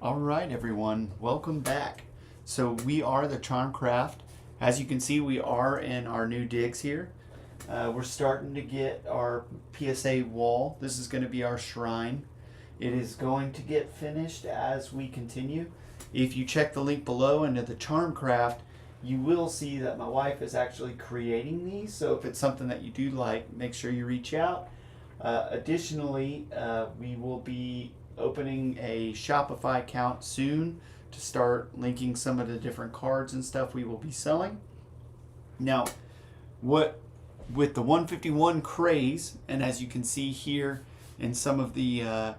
All right, everyone, welcome back. So we are the Charmcraft. As you can see, we are in our new digs here. We're starting to get our PSA wall. This is going to be our shrine. It is going to get finished as we continue. If you check the link below into the Charmcraft, you will see that my wife is actually creating these. So if it's something that you do like, make sure you reach out. Additionally, we will be opening a Shopify account soon to start linking some of the different cards and stuff we will be selling. Now, with the 151 craze, and as you can see here in some of the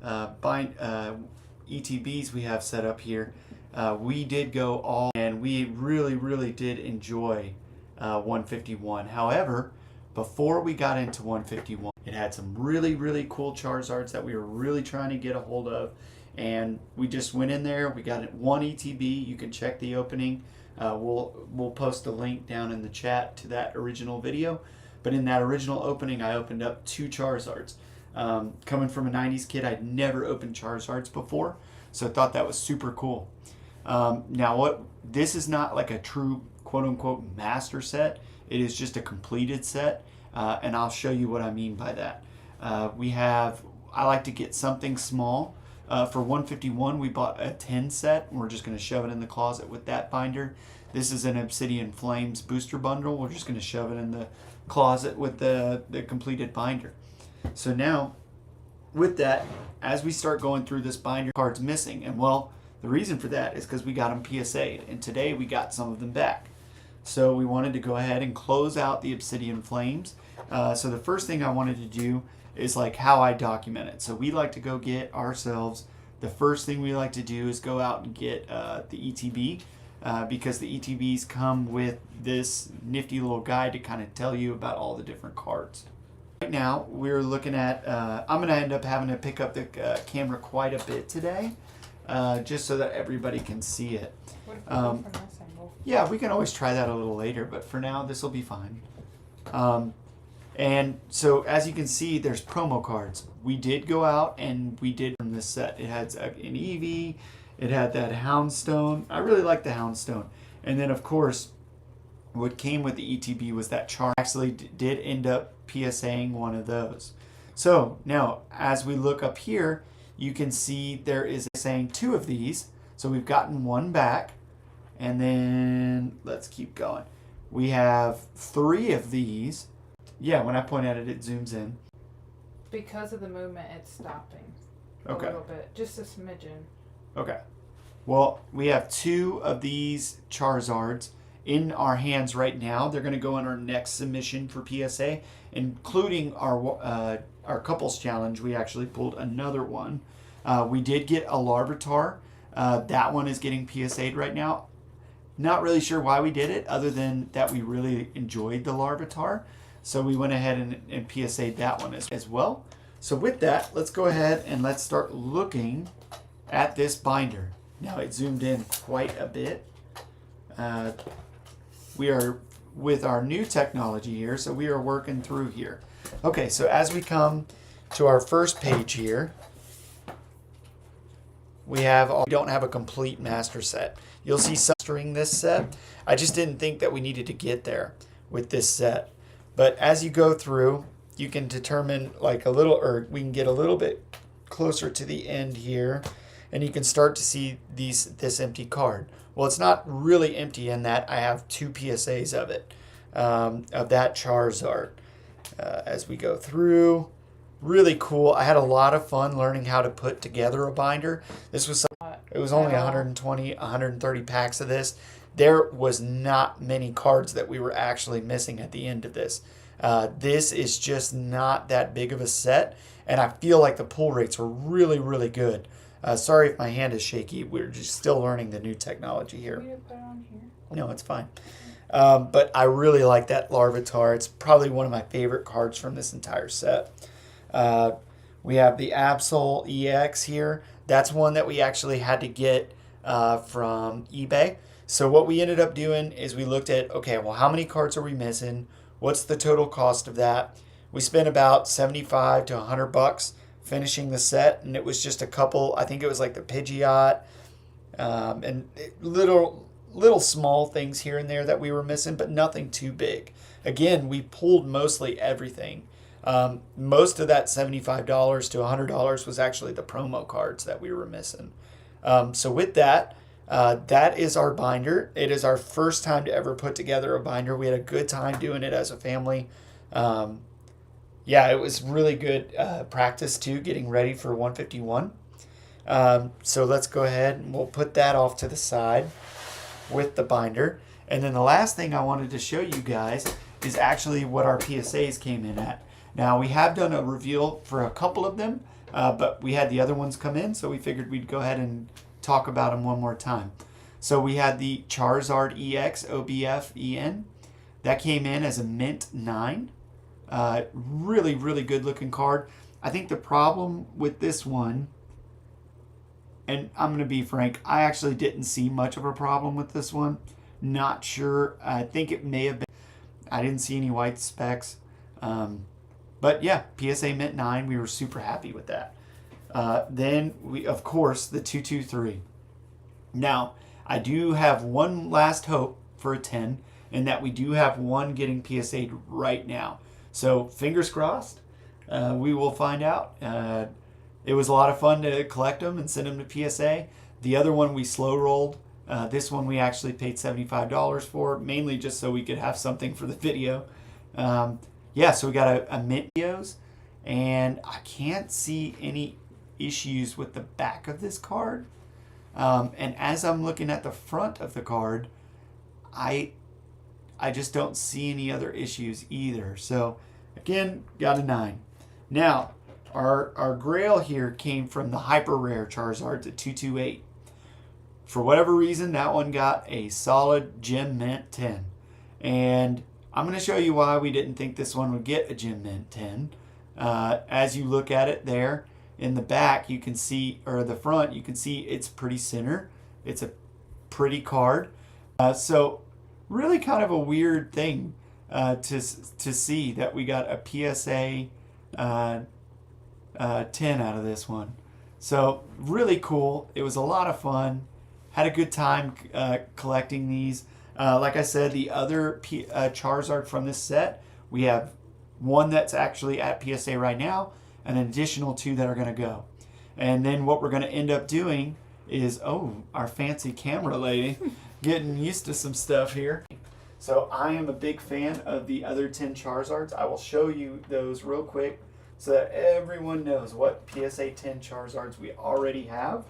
ETBs we have set up here, we did go all, and we really did enjoy 151. However, before we got into 151, it had some really cool Charizards that we were really trying to get a hold of, and we just went in there. We got one ETB. You can check the opening. We'll post a link down in the chat to that original video. But in that original opening, I opened up 2 Charizards. Coming from a 90s kid, I'd never opened Charizards before, so I thought that was super cool. Now, this is not like a true quote-unquote master set. It is just a completed set, and I'll show you what I mean by that. I like to get something small. For 151, we bought a 10 set, and we're just going to shove it in the closet with that binder. This is an Obsidian Flames booster bundle. We're just going to shove it in the closet with the completed binder. So now, with that, as we start going through this binder, cards missing, and well, the reason for that is because we got them PSA'd, and today we got some of them back. So we wanted to go ahead and close out the Obsidian Flames. So the first thing I wanted to do is like how I document it. So we like to go get ourselves, the first thing we like to do is go out and get the ETB, because the ETBs come with this nifty little guide to kind of tell you about all the different cards. Right now we're looking at, I'm going to end up having to pick up the camera quite a bit today, just so that everybody can see it. What if we go from this angle? Yeah, we can always try that a little later, but for now this will be fine. And so as you can see, there's promo cards. We did go out and we did from this set. It had an Eevee, it had that Houndstone. I really like the Houndstone. And then of course, what came with the ETB was that Charm. Actually did end up PSAing one of those. So now, as we look up here, you can see there is saying 2 of these. So we've gotten 1 back. And then let's keep going. We have 3 of these. Yeah, when I point at it, it zooms in. Because of the movement, it's stopping. Okay. A little bit, just a smidgen. Okay. Well, we have 2 of these Charizards in our hands right now. They're going to go in our next submission for PSA, including our couples challenge. We actually pulled another one. We did get a Larvitar. That one is getting PSA'd right now. Not really sure why we did it, other than that we really enjoyed the Larvitar. So we went ahead and PSA'd that one as well. So with that, let's go ahead and let's start looking at this binder. Now it zoomed in quite a bit. We are with our new technology here, so we are working through here. Okay, so as we come to our first page here, we don't have a complete master set. You'll see mastering this set. I just didn't think that we needed to get there with this set. But as you go through, you can determine like we can get a little bit closer to the end here, and you can start to see this empty card. Well, it's not really empty in that I have 2 PSAs of it, of that Charizard. As we go through, really cool. I had a lot of fun learning how to put together a binder. It was only 120, 130 packs of this. There was not many cards that we were actually missing at the end of this. This is just not that big of a set, and I feel like the pull rates are really good. Sorry if my hand is shaky. We're just still learning the new technology here. Can we put it on here? No, it's fine. But I really like that Larvitar. It's probably one of my favorite cards from this entire set. We have the Absol EX here. That's one that we actually had to get from eBay. So what we ended up doing is we looked at, okay, well, how many cards are we missing? What's the total cost of that? We spent about $75 to $100 finishing the set, and it was just a couple. I think it was like the Pidgeot, and little small things here and there that we were missing, but nothing too big. Again, we pulled mostly everything. Most of that $75 to $100 was actually the promo cards that we were missing. So with that, that is our binder. It is our first time to ever put together a binder. We had a good time doing it as a family. Yeah, it was really good practice too, getting ready for 151. So let's go ahead and we'll put that off to the side with the binder. And then the last thing I wanted to show you guys is actually what our PSAs came in at. Now, we have done a reveal for a couple of them, but we had the other ones come in, so we figured we'd go ahead and talk about them one more time. So we had the Charizard EX OBF EN. That came in as a Mint 9. Really, really good looking card. I think the problem with this one, and I'm going to be frank, I actually didn't see much of a problem with this one. Not sure. I think it may have been. I didn't see any white specks. But yeah, PSA Mint 9, we were super happy with that. Then we, of course, the 223. Now, I do have one last hope for a 10, and that we do have one getting PSA'd right now. So fingers crossed. We will find out. It was a lot of fun to collect them and send them to PSA. The other one we slow rolled. This one we actually paid $75 for, mainly just so we could have something for the video. Yeah, so we got a Mint videos, and I can't see any issues with the back of this card. And as I'm looking at the front of the card, I just don't see any other issues either. So again, got a 9. Now, our grail here came from the hyper rare Charizards at 228. For whatever reason, that one got a solid Gem Mint 10. And I'm going to show you why we didn't think this one would get a Gem Mint 10. As you look at it there in the back, you can see, or the front, you can see it's pretty center. It's a pretty card. So really kind of a weird thing to see that we got a PSA 10 out of this one. So really cool. It was a lot of fun. Had a good time collecting these. Like I said, the other Charizard from this set, we have one that's actually at PSA right now, and an additional 2 that are going to go. And then what we're going to end up doing is, oh, our fancy camera lady, getting used to some stuff here. So I am a big fan of the other 10 Charizards. I will show you those real quick so that everyone knows what PSA 10 Charizards we already have.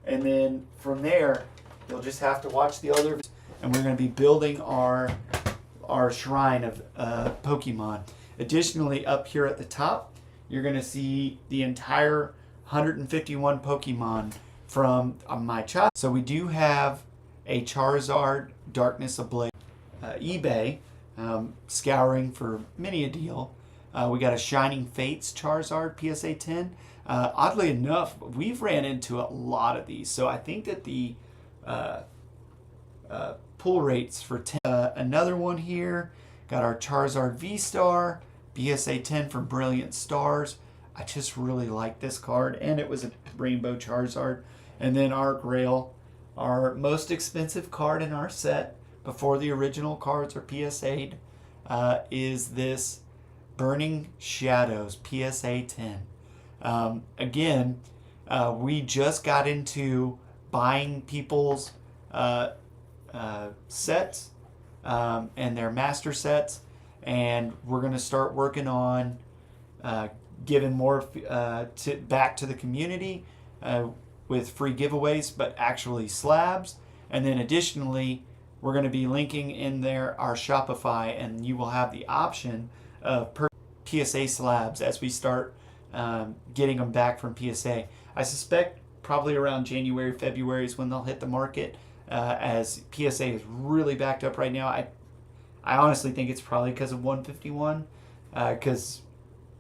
And then from there, you'll just have to watch the other, and we're going to be building our shrine of Pokemon. Additionally, up here at the top, you're going to see the entire 151 Pokemon from my child. So we do have a Charizard Darkness Ablaze. eBay, scouring for many a deal. We got a Shining Fates Charizard PSA 10. Oddly enough, we've ran into a lot of these. So I think that the pull rates for 10. Another one here. Got our Charizard V-Star. PSA 10 for Brilliant Stars. I just really like this card. And it was a Rainbow Charizard. And then our Grail. Our most expensive card in our set, before the original cards are PSA'd, is this Burning Shadows PSA 10. Again, we just got into buying people's sets and their master sets, and we're going to start working on giving more back to the community with free giveaways, but actually slabs. And then additionally, we're going to be linking in there our Shopify, and you will have the option of PSA slabs as we start getting them back from PSA. I suspect probably around January, February is when they'll hit the market, as PSA is really backed up right now. I honestly think it's probably because of 151, because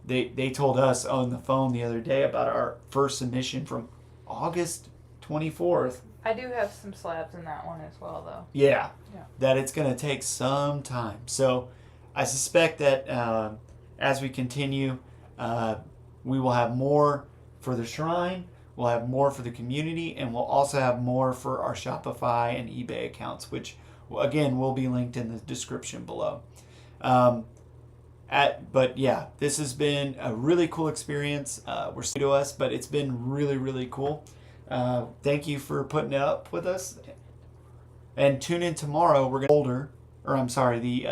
they told us on the phone the other day about our first submission from August 24th. I do have some slabs in that one as well, though. Yeah. Yeah. That it's going to take some time. So I suspect that as we continue, we will have more for the shrine. We'll have more for the community, and we'll also have more for our Shopify and eBay accounts, which again will be linked in the description below. But yeah, this has been a really cool experience. We're new to us, but it's been really, really cool. Thank you for putting it up with us. And tune in tomorrow. We're gonna the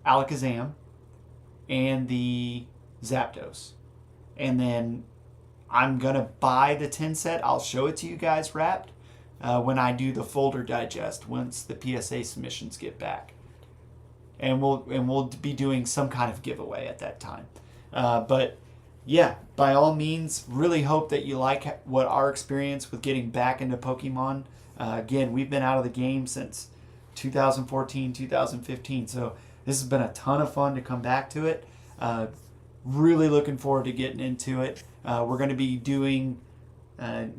Alakazam and the Zapdos, and then I'm gonna buy the 10 set. I'll show it to you guys wrapped when I do the folder digest once the PSA submissions get back. And we'll be doing some kind of giveaway at that time. But yeah, by all means, really hope that you like what our experience with getting back into Pokemon. Again, we've been out of the game since 2014, 2015, so this has been a ton of fun to come back to it. Really looking forward to getting into it. We're going to be doing,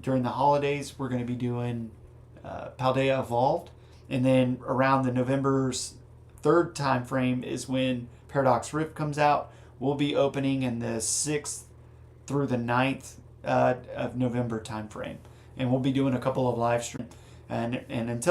during the holidays, we're going to be doing Paldea Evolved, and then around the November's 3rd time frame is when Paradox Rift comes out. We'll be opening in the 6th through the 9th of November time frame, and we'll be doing a couple of live streams. And until